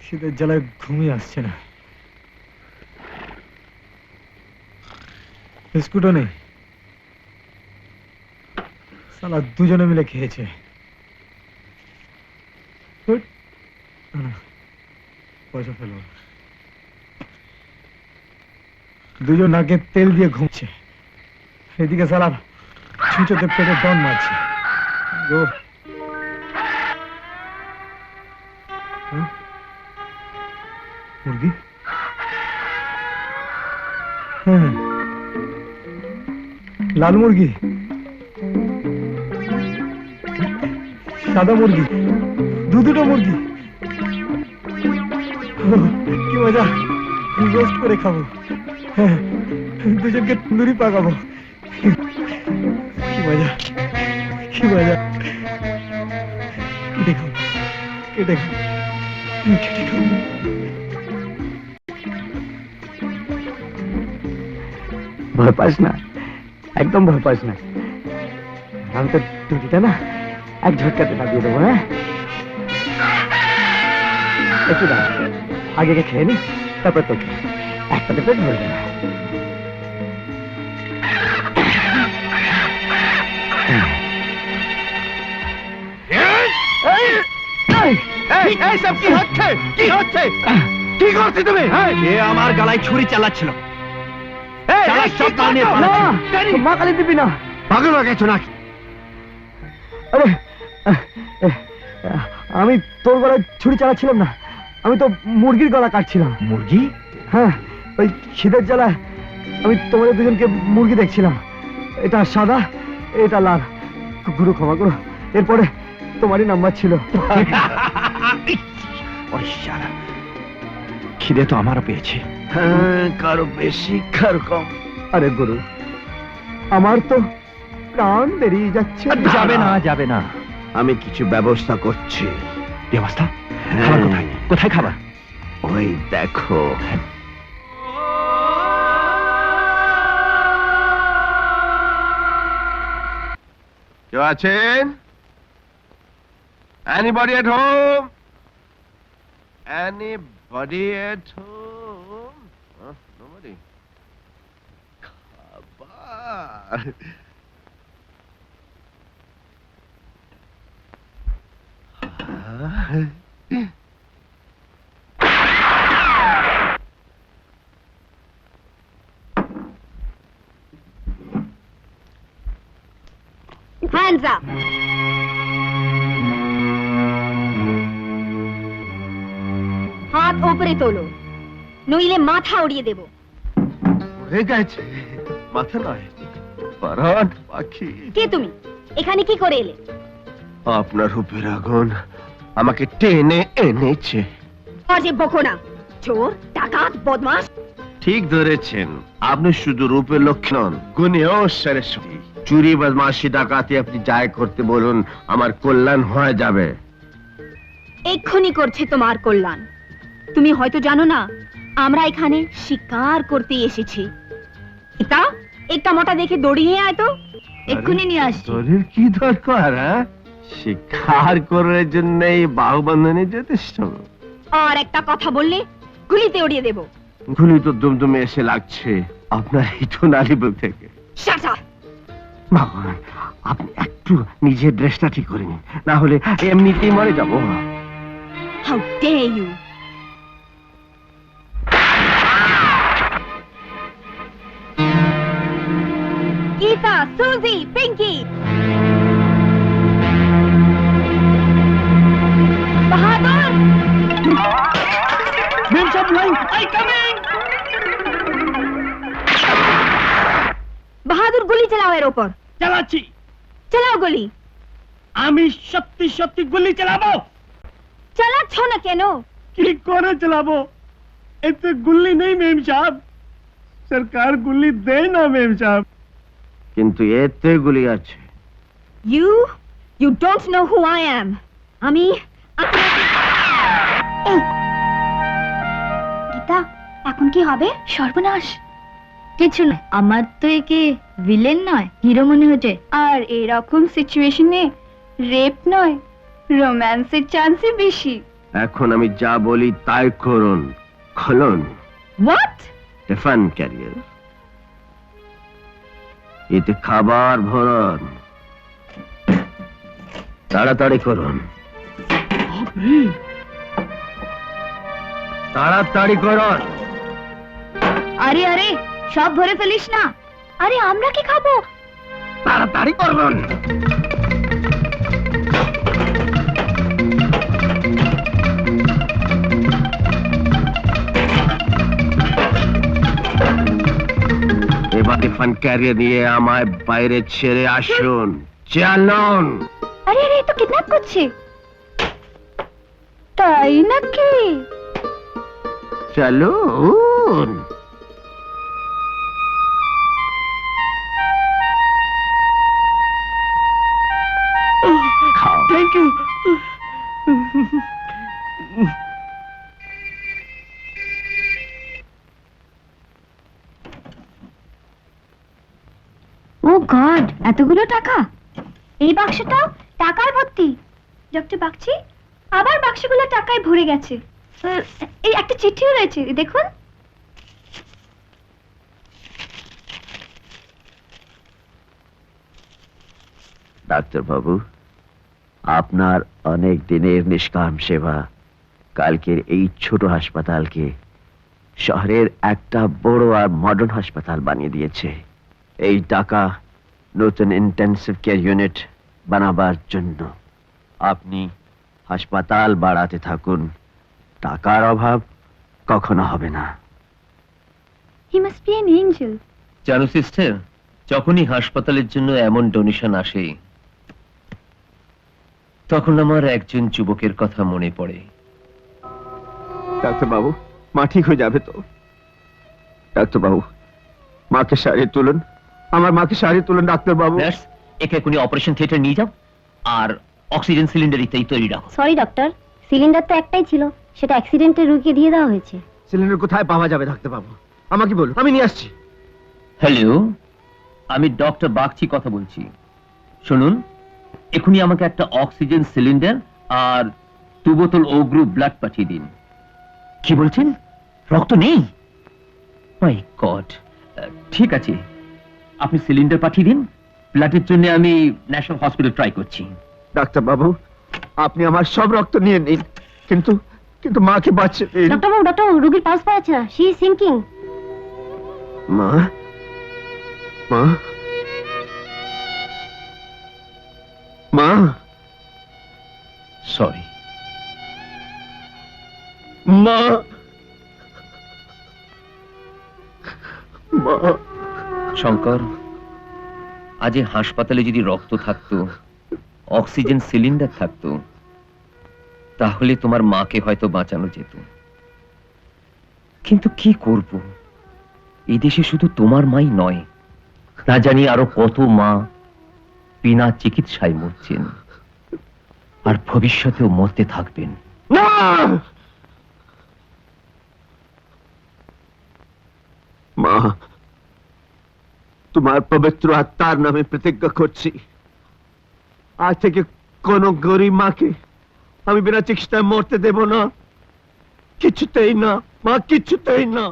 খিদের জ্বালায় ঘুমিয়ে আসছে না। বিস্কুটও নেই। সালা দুজনে মিলে খেয়েছে। পয়সা ফেলো। দুজন নাকে তেল দিয়ে ঘুমছে, এদিকে সালা ছুঁচোতে পেটে ডন মারছে। মুরগি? হ্যাঁ, লাল মুরগি, সাদা মুরগি, দুটো মুরগি। কি মজা, রোস্ট করে খাবো। হ্যাঁ, দুজনকে তন্দুরি পাকাবো। কি মজা, কি মজা। কেটে খাও, কেটে খাও, কেটে খাও। ভয় পাস না, একদম ভয় পাস না। আমি তো টুটিটা না এক ঝটকাতে না দিয়ে দেবো। হ্যাঁ, একটু দাঁড়া, আগে খেয়ে নি, তারপর তোকে একটাতে পেট ভরবে না। সব কি হচ্ছে? কি হচ্ছে? কি করছি তুমি? এ আমার গলায় ছুরি চালাচ্ছিল। মা কালী দিবি না, পাগল হয়ে গেছো নাকি? আরে আমি তোর গলায় ছুরি চালাচ্ছিলাম না, আমি তো মুরগির গলা কাটছিলাম। মুরগি? হ্যাঁ, ওই খিদের জ্বালায় আমি তোমাদের দুজনকে মুরগি দেখছিলাম। এটা সাদা, এটা লাল। গুরু ক্ষমা করো, এরপরে তোমারই নাম্বার ছিল। খিদে তো আমারও পেয়েছে। কারো বেশি কারো কম। আরে গুরু, আমার তো প্রাণ বেরিয়ে যাচ্ছে। যাবে না, যাবে না, আমি কিছু ব্যবস্থা করছি। ব্যবস্থা? খাবার কোথায়? কোথায় খাবার? ওই দেখো। কেউ আছেন? Anybody at home? Anybody at home? Nobody. খাবার। Hands up! হাত উপরে তোলো, নইলে মাথা উড়িয়ে দেব। হয়ে গেছে, মাথা নয়, পরাণ পাখি। কে তুমি? এখানে কি করে এলে? আপনার রূপের আগুন আমাকে টেনে এনেছে। আজে বকো না, চোর, ডাকাত, বদমাশ। ঠিক ধরেছেন, আপনি শুধু রূপের লক্ষ্য নন, গুণেও সরস্বতী। চুরি, বদমাশি, ডাকাতি আপনি যাই করতে বলুন, আমার কল্যাণ হয়ে যাবে। এক্ষুনি করছে তোমার কল্যাণ। তুমি হয়তো জানো না, আমরা এখানে শিকার করতে এসেছি। এটা একটা মোটা দেখে দড়ি নিয়ে আয় তো, এক্ষুনি নিয়ে আসছি। তোর কি দরকার? শিকার করার জন্য বাহুবন্ধনে যথেষ্ট। আর একটা কথা বললে গুলিতে উড়িয়ে দেব। গুলি তো দুমদুমে এসে লাগছে আপনার এই নালিবুক থেকে। Shut up! ভগবান, আপনি একটু নিজের ড্রেসটা ঠিক করে নিন, না হলে এমনিতেই মরে যাব। How dare you! গীতা, সুজি, পিঙ্কি, বাহাদুর! মেম সাহেব লাইন, আই কামিং। বাহাদুর, গুলি চালাও এর ওপর। চালাচ্ছি। চালাও গুলি। আমি সত্যি সত্যি গুলি চালাবো। চালাচ্ছ না কেন? কি করে চালাবো? এতে গুলি নেই মেম সাহেব, সরকার গুলি দেয় না মেম সাহেব। কিন্তু এতে গুলি আছে। You don't know who I am. আমি গীতা, এখন কি হবে? সর্বনাশ। কিছু না, আমার তো একে ভিলেন নয় হিরো মনে হচ্ছে। আর এরকম সিচুয়েশনে রেপ নয়, রোম্যান্সের চান্সই বেশি। এখন আমি যা বলি তাই করুন। খুলুন হোয়াট? টিফিন ক্যারিয়ার, এতে খাবার ভরুন, তাড়াতাড়ি করুন, তাড়াতাড়ি করুন। আরে আরে সব ভরে ফেলিস না। আরে আমরা কি খাবো? তাড়াতাড়ি করুন। এবার টিফিন ক্যারিয়ার নিয়ে আমায় বাইরে ছেড়ে আসুন। চলুন। আরে আরে এ তো কিডন্যাপ করছে। তাই নাকি? চলুন। খাও। Thank you. ও গড, এতগুলো টাকা! এই বাক্সটা টাকায় ভর্তি। ডক্টর বাগচি, আবার বাক্সগুলো টাকায় ভরে গেছে। এই একটা চিঠিও রয়েছে, দেখুন। ডাক্তার বাবু, আপনার অনেক দিনের নিষ্কাম সেবা কালকের এই ছোট হাসপাতালকে শহরের একটা বড় আর মডার্ন হাসপাতাল বানিয়ে দিয়েছে। এই টাকা নতুন ইন্টেন্সিভ কেয়ার ইউনিট বানাবার জন্য। আপনি হাসপাতাল বাড়াতে থাকুন, টাকার অভাব কখনো হবে না। He must be an Angel. জানো সিস্টার, যখনই হাসপাতালের জন্য এমন ডোনেশন আসে তখন আমার একজন যুবকের কথা মনে পড়ে। ডাক্তার বাবু, মা ঠিক হয়ে যাবে তো? ডাক্তার বাবু, মাকে সারিয়ে তুলুন, আমার মাকে সারিয়ে তুলুন ডাক্তার বাবু। নার্স, একে এখনই অপারেশন থিয়েটার নিয়ে যাও আর অক্সিজেন সিলিন্ডার ইত্যাদি তৈরি রাখো। সরি ডক্টর, সিলিন্ডার তো একটাই ছিল, সেটা অ্যাক্সিডেন্টে রুগীকে দিয়ে দেওয়া হয়েছে। সিলিন্ডার কোথায় পাওয়া যাবে ডাক্তার বাবু? আমাকে বলুন, আমি নিয়ে আসছি। হ্যালো, আমি ডক্টর বাগচি কথা বলছি। শুনুন, এখনই আমাকে একটা অক্সিজেন সিলিন্ডার আর 2 বোতল ও গ্রুপ ব্লাড পাঠিয়ে দিন। কি বলছেন? রক্ত নেই? মাই গড। ঠিক আছে, আপনি সিলিন্ডার পাঠিয়ে দিন, ব্লাডের জন্য আমি ন্যাশনাল হসপিটাল ট্রাই করছি। ডাক্তার বাবু, আপনি আমার সব রক্ত নিয়ে নিন, কিন্তু কিন্তু মাকে বাঁচিয়ে দিন। ডক্টর বাবু, রুগীর পালস পাওয়া যাচ্ছে না, শি ইজ সিঙ্কিং। মা, মা, মা, সরি। মা, মা। শঙ্কর, আজ এই হাসপাতালে যদি রক্ত থাকতো, অক্সিজেন সিলিন্ডার থাকতো, তাহলে তোমার মাকে হয়তো বাঁচানো যেত। কিন্তু কি করব, এই দেশে শুধু তোমার মাই নয়, না জানি আরো কত মা বিনা চিকিৎসায় মরছেন আর ভবিষ্যতেও মরতে থাকবেন। না! মা, তোমার পবিত্র আত্মার নামে প্রতিজ্ঞা করছি, আজ থেকে কোন গরিব মাকে আমি বিনা চিকিৎসায় মরতে দেব না। কিছুতেই না মা, কিছুতেই না।